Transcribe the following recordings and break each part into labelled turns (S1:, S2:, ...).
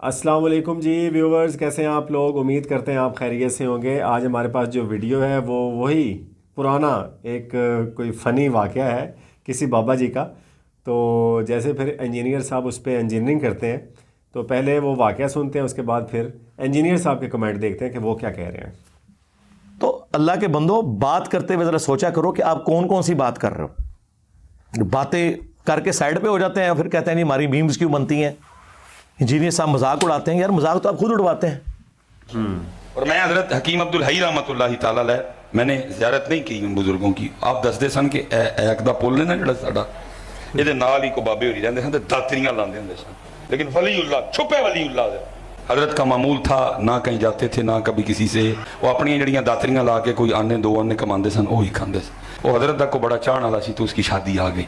S1: السلام علیکم جی ویورز، کیسے ہیں آپ لوگ؟ امید کرتے ہیں آپ خیریت سے ہوں گے۔ آج ہمارے پاس جو ویڈیو ہے وہ وہی پرانا ایک کوئی فنی واقعہ ہے کسی بابا جی کا۔ تو جیسے پھر انجینئر صاحب اس پہ انجینئرنگ کرتے ہیں، تو پہلے وہ واقعہ سنتے ہیں، اس کے بعد پھر انجینئر صاحب کے کمنٹ دیکھتے ہیں کہ وہ کیا کہہ رہے ہیں۔
S2: تو اللہ کے بندو، بات کرتے ہوئے ذرا سوچا کرو کہ آپ کون کون سی بات کر رہے ہو۔ باتیں کر کے سائڈ پہ ہو جاتے ہیں، پھر کہتے ہیں نہیں ہماری میمز کیوں بنتی ہیں۔ انجینئر صاحب مذاق اڑاتے ہیں، یار مذاق تو آپ خود اڑواتے ہیں۔
S3: اور میں حضرت حکیم عبدالحی رحمت اللہ تعالی علیہ، میں نے زیارت نہیں کی ان بزرگوں کی۔ آپ دستے سن کہ ایک دا پل نے جڑا ساڈا، یہ نال ہی کو بابے ہوری رہندے سن تے داتریاں لاندے ہوندے سن، لیکن ولی اللہ، چھپے ولی اللہ حضرت کا معمول تھا، نہ کہیں جاتے تھے نہ کبھی کسی سے، وہ اپنی جڑیاں داتریاں لا کے کوئی آنے دو آنے کماندے سن، وہی کھاندے سن۔ وہ حضرت کو بڑا چاہن والا سی، تو اس کی شادی آ گئی،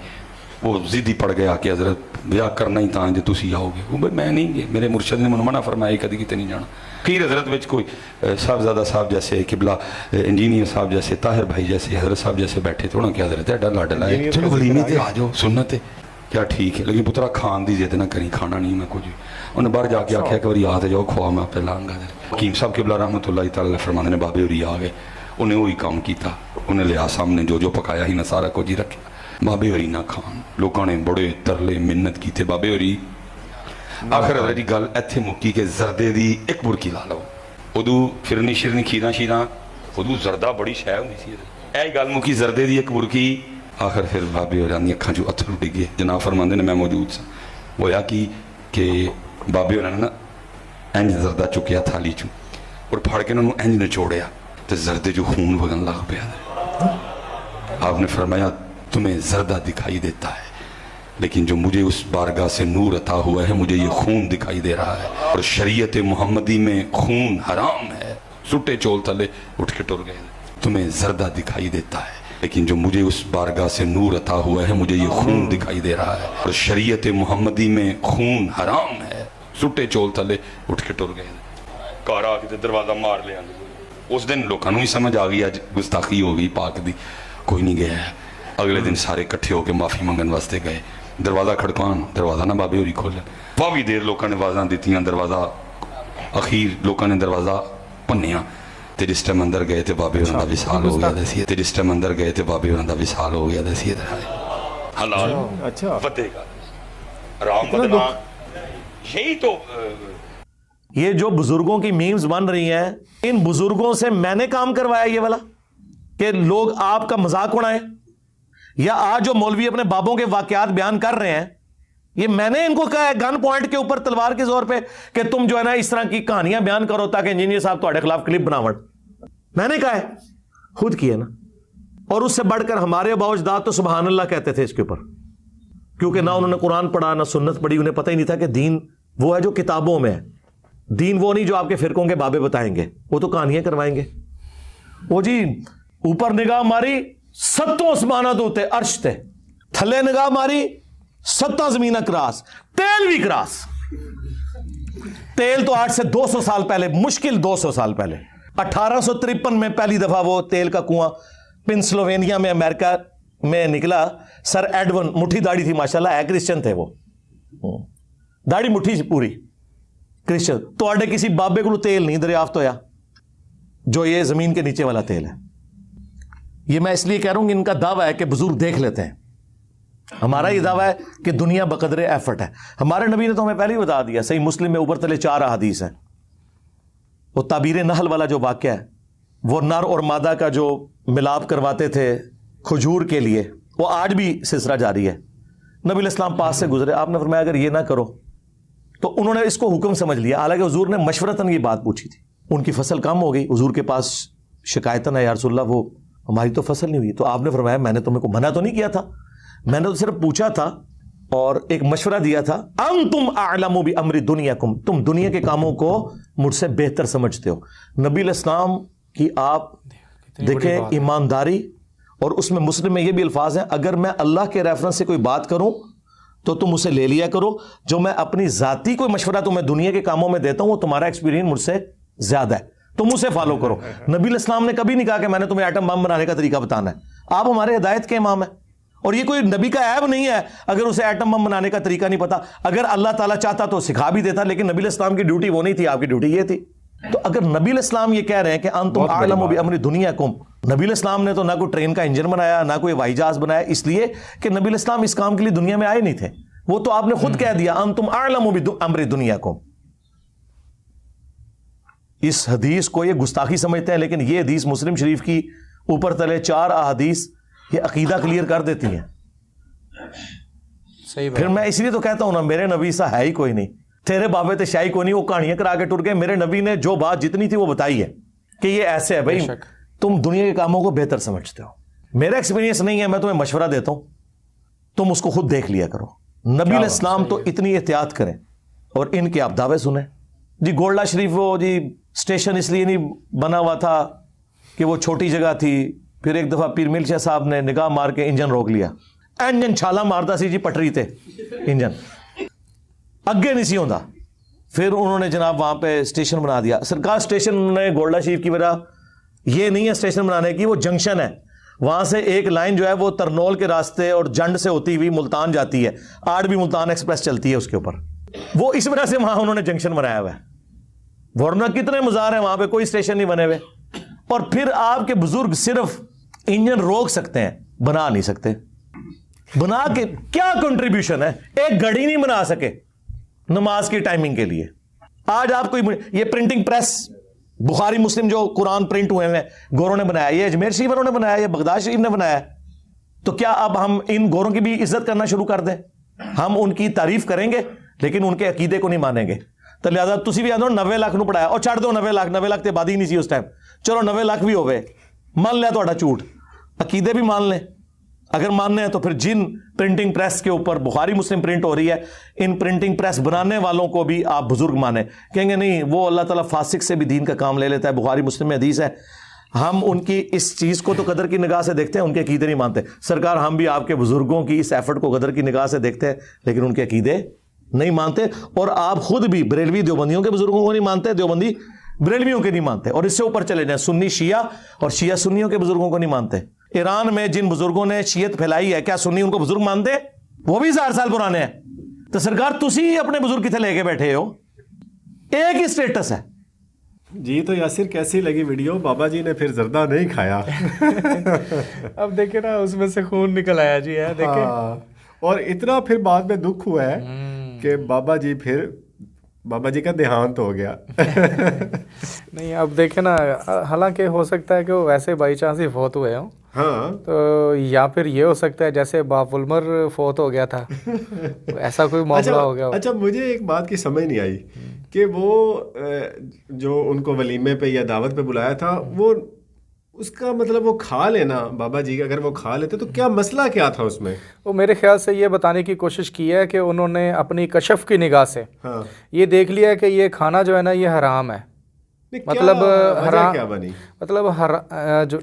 S3: وہ ضدی پڑ گیا کہ حضرت بیاہ کرنا ہی تھا جے تسی آؤ گے۔ وہ میں نہیں گیا، میرے مرشد نے منع فرمایا کدی کتے نہیں جانا۔ پھر حضرت وچ کوئی صاحبزادہ صاحب جیسے قبلہ انجینئر صاحب جیسے طاہر بھائی جیسے حضرت صاحب جیسے بیٹھے تھے، انہوں نے کہا حضرت ایڈا لاڈل ہے، چلو ولیمے تے آ جاؤ، سنت ہے کیا ٹھیک ہے، لیکن پترا کھان دی ضد نہ کریں، کھانا نہیں میں کچھ۔ انہیں باہر جا کے آخیا کہ وری آ جاؤ، کھوا میں پہ لانگا۔ حکیم صاحب قبلہ رحمۃ اللہ تعالی فرماندے نے بابے ہوری آ گئے، انہیں وہی کام کیتا، انہیں لیا سامنے جو پکایا ہی نہ سارا کچھ ہی رکھا۔ بابے ہوری نہ کھان، لوگوں نے بڑے ترلے منت کیتے بابے ہوری۔ آخر حضرت دی گل ایتھے مکی کہ زردے دی ایک برکی لا لو، ادو فرنی شرنی کھیرا شیرا، ادو زردہ بڑی شے ہوندی سی، اے گل مکی زردے دی ایک برکی۔ آخر پھر بابے ہوراں دی اکھاں چوں اتھرو ڈگے، جناب فرماندے نے میں موجود سا۔ ہویا کہ بابے ہوراں نے نا انج زردہ چکیا تھالی چوں اور پھڑ کے انہوں انج نچوڑیا تے زردے جو خون وگن لگ پیا۔ آپ نے فرمایا تمہیں زردہ دکھائی دیتا ہے، لیکن جو مجھے اس بارگاہ سے نور عطا ہوا ہے مجھے یہ خون دکھائی دے رہا ہے، اور شریعت محمدی میں خون حرام ہے۔ سٹے چول تلے اٹھ کے ٹر گئے۔ تمہیں زردہ دکھائی دیتا ہے، لیکن جو مجھے اس بارگاہ سے نور عطا ہوا ہے مجھے یہ خون دکھائی دے رہا ہے، اور شریعت محمدی میں خون حرام ہے۔ سٹے چول تلے اٹھ کے ٹر گئے۔ کار آ کے دروازہ مار لیا۔ اس دن لوگوں ہی سمجھ آ گئی اج گستاخی ہو گئی پاک دی، کوئی نہیں گیا ہے۔ اگلے دن سارے کٹھے ہو کے معافی منگن واسطے گئے، دروازہ کھڑکان، دروازہ نہ بابے ہوری کھولن۔ واوی دیر لوگوں نے آوازاں دتیاں، دروازہ اخیر لوگوں نے دروازہ پنیا تے جس ٹائم اندر گئے تے بابے ہوراں دا وصال ہو گیا دسی، تے جس ٹائم اندر گئے تے بابے ہوراں دا وصال ہو گیا دسی۔ حلال بدے گا، حرام بدنا، یہی تو۔
S2: یہ جو بزرگوں کی میمز بن رہی ہیں، ان بزرگوں سے میں نے کام کروایا یہ والا کہ لوگ آپ کا مذاق اڑائیں، یا آج جو مولوی اپنے بابوں کے واقعات بیان کر رہے ہیں یہ میں نے ان کو کہا ہے گن پوائنٹ کے اوپر تلوار کے زور پہ کہ تم جو ہے نا اس طرح کی کہانیاں بیان کرو تاکہ انجینئر صاحب تمہارے خلاف کلپ بناون؟ میں نے کہا ہے، خود کیا نا۔ اور اس سے بڑھ کر ہمارے آباء و اجداد تو سبحان اللہ کہتے تھے اس کے اوپر، کیونکہ نہ انہوں نے قرآن پڑھا نہ سنت پڑھی، انہیں پتہ ہی نہیں تھا کہ دین وہ ہے جو کتابوں میں ہے، دین وہ نہیں جو آپ کے فرقوں کے بابے بتائیں گے، وہ تو کہانیاں کروائیں گے۔ وہ جی اوپر نگاہ ماری ستوں اسمانہ دوتے عرش تے، تھلے نگاہ ماری ستاں زمینہ کراس، تیل بھی کراس۔ تیل تو آج سے 200 سال پہلے، مشکل 200 سال پہلے، 1853 میں پہلی دفعہ وہ تیل کا کنواں پنسلوینیا میں امریکہ میں نکلا۔ سر ایڈون، مٹھی داڑھی تھی ماشاءاللہ، ہے کرسچن تھے وہ، داڑھی مٹھی پوری کرسچن۔ تو آڈے کسی بابے کو تیل نہیں دریافت ہویا جو یہ زمین کے نیچے والا تیل ہے۔ یہ میں اس لیے کہہ رہا ہوں کہ ان کا دعویٰ ہے کہ بزرگ دیکھ لیتے ہیں، ہمارا یہ دعویٰ ہے کہ دنیا بقدر ایفرٹ ہے۔ ہمارے نبی نے تو ہمیں پہلے ہی بتا دیا، صحیح مسلم میں اوپر تلے 4 احادیث ہیں۔ وہ تعبیر نحل والا جو واقعہ ہے، وہ نر اور مادہ کا جو ملاپ کرواتے تھے کھجور کے لیے، وہ آج بھی سلسلہ جاری ہے۔ نبی علیہ السلام پاس سے گزرے، آپ نے فرمایا اگر یہ نہ کرو، تو انہوں نے اس کو حکم سمجھ لیا، حالانکہ حضور نے مشورتاً یہ بات پوچھی تھی۔ ان کی فصل کم ہو گئی، حضور کے پاس شکایتاً ہے یا رسول اللہ وہ ہماری تو فصل نہیں ہوئی۔ تو آپ نے فرمایا میں نے تمہیں کو منع تو نہیں کیا تھا، میں نے تو صرف پوچھا تھا اور ایک مشورہ دیا تھا، انتم اعلم بامر دنیاکم، تم دنیا کے کاموں کو مجھ سے بہتر سمجھتے ہو۔ نبی علیہ السلام کی آپ دیکھیں ایمانداری، اور اس میں مسلم میں یہ بھی الفاظ ہیں، اگر میں اللہ کے ریفرنس سے کوئی بات کروں تو تم اسے لے لیا کرو، جو میں اپنی ذاتی کوئی مشورہ تمہیں دنیا کے کاموں میں دیتا ہوں وہ تمہارا ایکسپیرینس مجھ سے زیادہ ہے، تم اسے فالو کرو۔ نبی علیہ السلام نے کبھی نہیں کہا کہ میں نے تمہیں ایٹم بم بنانے کا طریقہ بتانا ہے، آپ ہمارے ہدایت کے امام ہیں، اور یہ کوئی نبی کا عیب نہیں ہے اگر اسے ایٹم بم بنانے کا طریقہ نہیں پتا. اگر اللہ تعالیٰ چاہتا تو سکھا بھی دیتا, لیکن نبی علیہ السلام کی ڈیوٹی وہ نہیں تھی, آپ کی ڈیوٹی یہ تھی. تو اگر نبی علیہ السلام یہ کہہ رہے ہیں کہ انتم اعلم بامر دنیاکم, نبی علیہ السلام نے تو نہ کوئی ٹرین کا انجن بنایا, نہ کوئی ہوائی جہاز بنایا, اس لیے کہ نبی علیہ السلام اس کام کے لیے دنیا میں آئے نہیں تھے. وہ تو آپ نے خود کہہ دیا انتم اعلم بامر دنیاکم. اس حدیث کو یہ گستاخی سمجھتے ہیں, لیکن یہ حدیث مسلم شریف کی اوپر تلے 4 احادیث یہ عقیدہ کلیئر کر دیتی ہیں.
S4: صحیح بات.
S2: پھر میں اس لیے تو کہتا ہوں نا, میرے نبی سا ہے ہی کوئی نہیں, تیرے بابے تے شاہی کوئی نہیں, وہ کہانیاں کرا کے ٹر گئے. میرے نبی نے جو بات جتنی تھی وہ بتائی ہے کہ یہ ایسے ہے. بھائی تم دنیا کے کاموں کو بہتر سمجھتے ہو, میرا ایکسپیرینس نہیں ہے, میں تمہیں مشورہ دیتا ہوں, تم اس کو خود دیکھ لیا کرو. نبی علیہ السلام تو اتنی احتیاط کریں اور ان کے آپ دعوے سنیں. جی گولڈا شریف وہ جی اسٹیشن اس لیے نہیں بنا ہوا تھا کہ وہ چھوٹی جگہ تھی, پھر ایک دفعہ پیر میل شاہ صاحب نے نگاہ مار کے انجن روک لیا, انجن چھالا مارتا سی جی پٹری تے, انجن اگے نہیں سی ہوندا. پھر انہوں نے جناب وہاں پہ اسٹیشن بنا دیا. سرکار اسٹیشن انہوں نے گولڈا شریف کی وجہ یہ نہیں ہے اسٹیشن بنانے کی, وہ جنکشن ہے, وہاں سے ایک لائن جو ہے وہ ترنول کے راستے اور جنڈ سے ہوتی ہوئی ملتان جاتی ہے, آج بھی ملتان ایکسپریس چلتی ہے اس کے اوپر. وہ اس وجہ سے وہاں انہوں نے جنکشن بنایا ہوا ہے, ورنہ کتنے مزار ہیں وہاں پہ, کوئی اسٹیشن نہیں بنے ہوئے. اور پھر آپ کے بزرگ صرف انجن روک سکتے ہیں, بنا نہیں سکتے. بنا کے کیا کنٹریبیوشن ہے, ایک گھڑی نہیں بنا سکے نماز کی ٹائمنگ کے لیے. آج آپ کو یہ پرنٹنگ پریس بخاری مسلم جو قرآن پرنٹ ہوئے ہیں گوروں نے بنایا, یہ اجمیر شریف والوں نے بنایا, یہ بغداد شریف نے بنایا. تو کیا اب ہم ان گوروں کی بھی عزت کرنا شروع کر دیں؟ ہم ان کی تعریف کریں گے لیکن ان کے عقیدے کو نہیں مانیں گے. تو لہٰذا تسی بھی آدھو 90 لاکھ نو پڑھایا, اور چھڑ دو 90 لاکھ تے آبادی نہیں سی اس ٹائم, چلو 90 لاکھ بھی ہوئے, مان لیا تہاڈا جھوٹ, عقیدے بھی مان لیں. اگر ماننے ہیں تو پھر جن پرنٹنگ پریس کے اوپر بخاری مسلم پرنٹ ہو رہی ہے, ان پرنٹنگ پریس بنانے والوں کو بھی آپ بزرگ مانیں. کہیں گے نہیں وہ اللہ تعالیٰ فاسق سے بھی دین کا کام لے لیتا ہے, بخاری مسلم میں حدیث ہے. ہم ان کی اس چیز کو تو قدر کی نگاہ سے دیکھتے ہیں, ان کے عقیدے نہیں مانتے. سرکار ہم بھی آپ کے بزرگوں کی اس ایفرٹ کو قدر کی نگاہ سے دیکھتے ہیں, لیکن ان کے عقیدے نہیں مانتے. اور آپ خود بھی بریلوی دیوبندیوں کے بزرگوں کو نہیں مانتے, دیوبندی بریلویوں کے نہیں مانتے. اور اس سے اوپر چلے جائیں, سنی شیعہ اور شیعہ سنیوں کے بزرگوں کو نہیں مانتے. ایران میں جن بزرگوں نے شیعت پھیلائی ہے, کیا سنی ان کو بزرگ مانتے؟ وہ بھی 1000 سال پرانے ہیں. تو سرکار تسی اپنے بزرگ کتنے لے کے بیٹھے ہو, ایک ہی اسٹیٹس ہے.
S1: جی تو یاسر کیسی لگی ویڈیو؟ بابا جی نے پھر زردہ نہیں کھایا.
S4: اب دیکھیں نا اس میں سے خون نکل آیا جی, ہے دیکھیں.
S1: اور اتنا پھر بعد میں دکھ ہوا ہے کہ بابا جی کا دیہانت ہو گیا.
S4: نہیں اب دیکھیں نا, حالانکہ ہو سکتا ہے کہ وہ ویسے بائی چانس ہی فوت ہوئے ہوں,
S1: ہاں,
S4: تو یا پھر یہ ہو سکتا ہے جیسے باپ المر فوت ہو گیا تھا, ایسا کوئی معاملہ ہو گیا.
S1: اچھا مجھے ایک بات کی سمجھ نہیں آئی کہ وہ جو ان کو ولیمے پہ یا دعوت پہ بلایا تھا, وہ اس کا مطلب وہ کھا لینا بابا جی, اگر وہ کھا لیتے تو کیا مسئلہ کیا تھا اس میں؟
S4: وہ میرے خیال سے یہ بتانے کی کوشش کی ہے کہ انہوں نے اپنی کشف کی نگاہ سے یہ دیکھ لیا ہے کہ یہ کھانا جو ہے نا یہ حرام ہے. مطلب حرام
S1: کیا بنی,
S4: مطلب جو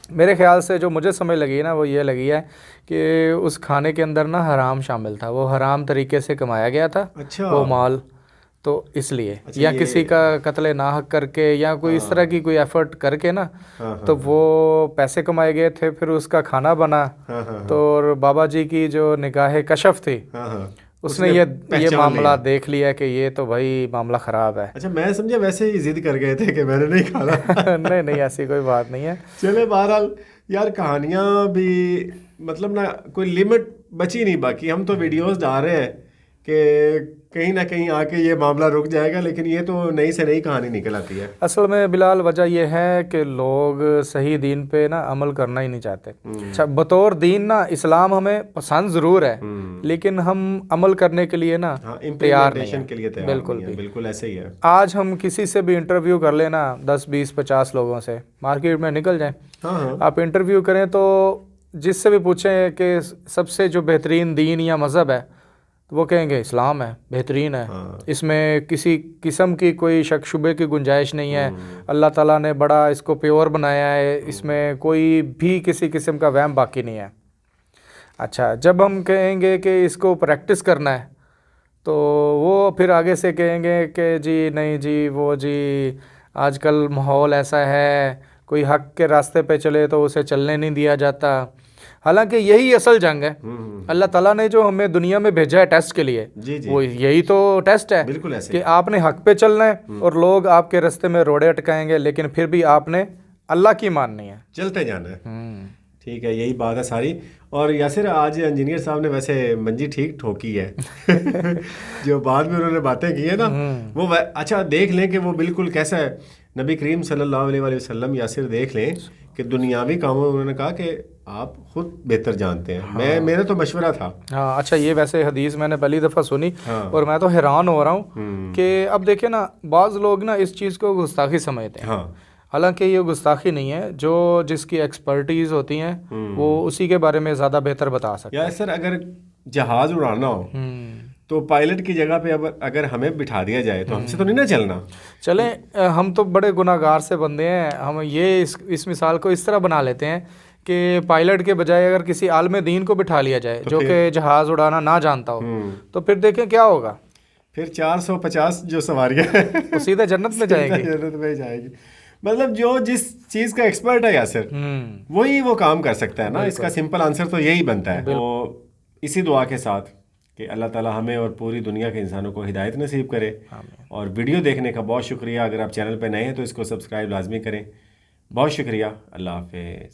S4: میرے خیال سے جو مجھے سمجھ لگی ہے نا وہ یہ لگی ہے کہ اس کھانے کے اندر نا حرام شامل تھا, وہ حرام طریقے سے کمایا گیا تھا وہ مال, تو اس لیے یا کسی کا قتل ناحق کر کے یا کوئی اس طرح کی کوئی ایفرٹ کر کے نا, تو وہ پیسے کمائے گئے تھے, پھر اس کا کھانا بنا. تو بابا جی کی جو نگاہ کشف تھی اس نے یہ معاملہ دیکھ لیا کہ یہ تو بھائی معاملہ خراب ہے.
S1: اچھا میں سمجھا ویسے ہی ضد کر گئے تھے کہ میں نے نہیں کھانا.
S4: نہیں ایسی کوئی بات نہیں ہے.
S1: چلے بہرحال یار کہانیاں بھی مطلب نا کوئی لمٹ بچی نہیں باقی. ہم تو ویڈیوز ڈال رہے ہیں کہ کہیں نہ کہیں آ کے یہ معاملہ رک جائے گا, لیکن یہ تو نئی سے نئی کہانی نکل آتی ہے. اصل
S4: میں بلال وجہ یہ ہے کہ لوگ صحیح دین پہ نا عمل کرنا ہی نہیں چاہتے. اچھا بطور دین نا اسلام ہمیں پسند ضرور ہے, لیکن ہم عمل کرنے کے لیے نا تیار نہیں ہیں.
S1: بالکل ایسے ہی ہے.
S4: آج ہم کسی سے بھی انٹرویو کر لیں نا 10 20 50 لوگوں سے, مارکیٹ میں نکل جائیں, آپ انٹرویو کریں تو جس سے بھی پوچھیں کہ سب سے جو بہترین دین یا مذہب ہے, وہ کہیں گے اسلام ہے, بہترین ہے, اس میں کسی قسم کی کوئی شک شبے کی گنجائش نہیں ہے, اللہ تعالیٰ نے بڑا اس کو پیور بنایا ہے, اس میں کوئی بھی کسی قسم کا وہم باقی نہیں ہے. اچھا جب ہم کہیں گے کہ اس کو پریکٹس کرنا ہے تو وہ پھر آگے سے کہیں گے کہ جی نہیں جی وہ جی آج کل ماحول ایسا ہے, کوئی حق کے راستے پہ چلے تو اسے چلنے نہیں دیا جاتا, حالانکہ یہی اصل جنگ ہے. اللہ تعالیٰ نے جو ہمیں دنیا میں بھیجا ہے ٹیسٹ کے لیے, وہ یہی تو ٹیسٹ ہے
S1: بالکل ایسے
S4: کہ آپ نے حق پہ چلنا ہے اور لوگ آپ کے رستے میں روڑے اٹکائیں گے, لیکن پھر بھی آپ نے اللہ کی ماننی ہے,
S1: چلتے جانا ہے. ٹھیک ہے, یہی بات ہے ساری. اور یاسر آج انجینئر صاحب نے ویسے منجی ٹھیک ٹھوکی ہے جو بعد میں انہوں نے باتیں کی ہیں نا, وہ اچھا دیکھ لیں کہ وہ بالکل کیسا ہے. نبی کریم صلی اللہ علیہ وآلہ وسلم یاسر دیکھ لیں کہ دنیاوی کاموں میں انہوں نے کہا کہ آپ خود بہتر جانتے ہیں. میرا تو مشورہ تھا.
S4: ہاں اچھا, یہ ویسے حدیث میں نے پہلی دفعہ سنی اور میں تو حیران ہو رہا ہوں کہ اب دیکھیں نا, بعض لوگ نا اس چیز کو گستاخی سمجھتے ہیں. حالانکہ یہ گستاخی نہیں ہے, جو جس کی ایکسپرٹیز ہوتی ہیں وہ اسی کے بارے میں زیادہ بہتر بتا سکتے ہیں.
S1: یا سر اگر جہاز اڑانا ہو تو پائلٹ کی جگہ پہ اگر ہمیں بٹھا دیا جائے تو ہم سے تو نہیں نہ چلنا.
S4: چلیں, ہم تو بڑے گناہ گار سے بندے ہیں, ہم یہ اس مثال کو اس طرح بنا لیتے ہیں کہ پائلٹ کے بجائے اگر کسی عالم دین کو بٹھا لیا جائے جو کہ جہاز اڑانا نہ جانتا ہو, تو پھر دیکھیں کیا ہوگا.
S1: پھر 450 جو سواریاں
S4: وہ سیدھے جنت میں جائے گی.
S1: جنت میں جائے گی. مطلب جو جس چیز کا ایکسپرٹ ہے یاسر وہی وہ کام کر سکتا ہے نا. اس کا سمپل آنسر تو یہی بنتا ہے. وہ اسی دعا کے ساتھ کہ اللہ تعالیٰ ہمیں اور پوری دنیا کے انسانوں کو ہدایت نصیب کرے. اور ویڈیو دیکھنے کا بہت شکریہ. اگر آپ چینل پہ نئے ہیں تو اس کو سبسکرائب لازمی کریں. بہت شکریہ. اللہ حافظ.